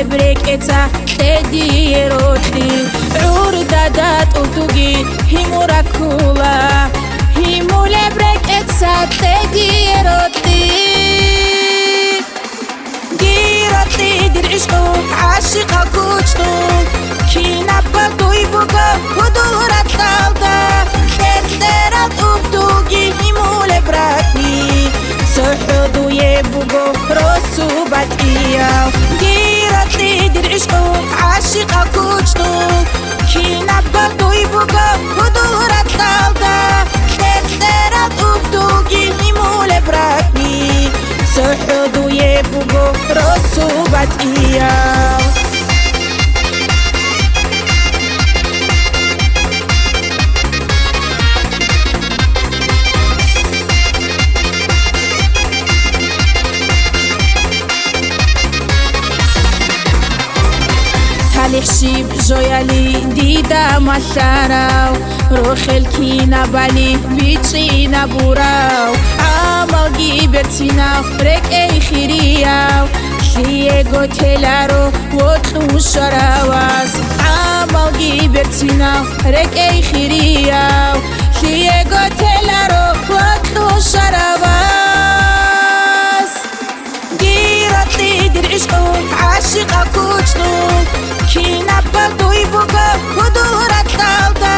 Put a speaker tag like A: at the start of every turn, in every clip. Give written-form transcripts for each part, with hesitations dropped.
A: lebreket-a tedieroti urdadat utugi himurakula himu lebreket-a tedieroti giroti dirishqu ashiqa kuchtu kinabba tuybuga hudurat qalda terterat utugi himu lebratni suhudu yebugo rosubat iyaw giroti dirishqu ashiqa kuchtu kinabba tuybuga hudurat qalda terterat utugi himu lebratni suhudu yebugo rosubat iyaw لحشيب جويالي ديدا مالشاراو روح الكينا بالي بيتشينا بوراو عمال جيبرتينا بريك اي خيرياو ليغو تلارو وطلو شراواس عمال جيبرتينا بريك اي خيرياو ليغو تلارو وطلو شراواس جيرتي درعشقو عاشقا كوچنو kinabba tuybuga hudurat qalda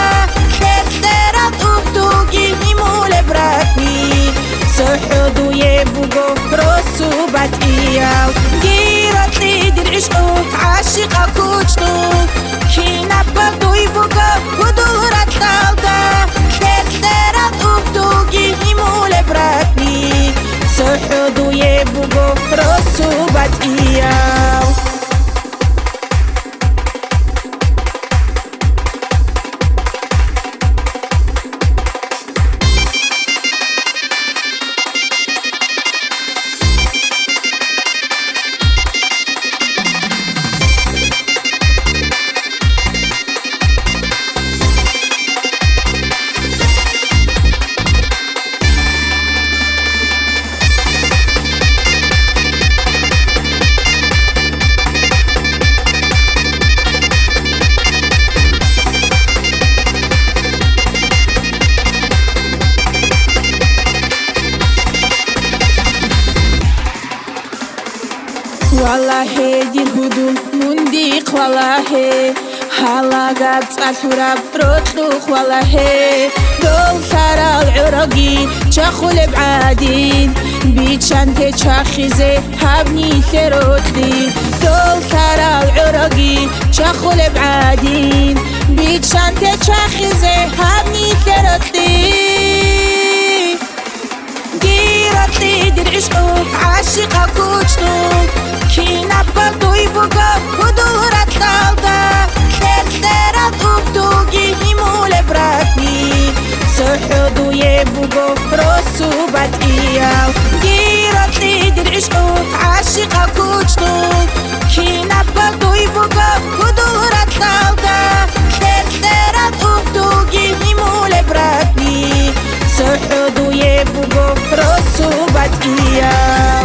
A: terterat utugi himu lebratni suhudu yebugo rosubat iyaw giroti dirishqu ashiqa kuchtu kinabba tuybuga hudurat qalda terterat utugi himu lebratni suhudu yebugo rosubat iyaw والله دي الهدوم منديق والله حلاقات أشرب رطلوخ والله دول ثرى العرقي تشخل بعادين بيتشان تشخزي هبني ثروتلي دول ثرى العرقي تشخل بعادين بيتشان تشخزي هبني ثروتلي giroti dirishqu ashiqa kuchtu kinabba tuybuga hudurat qalda terterat utugi himu lebratni suhudu yebugo rosubat iyaw giroti dirishqu ashiqa kuchtu kinabba tuybuga hudurat qalda terterat utugi himu lebratni suhudu yebugo rosubat iyaw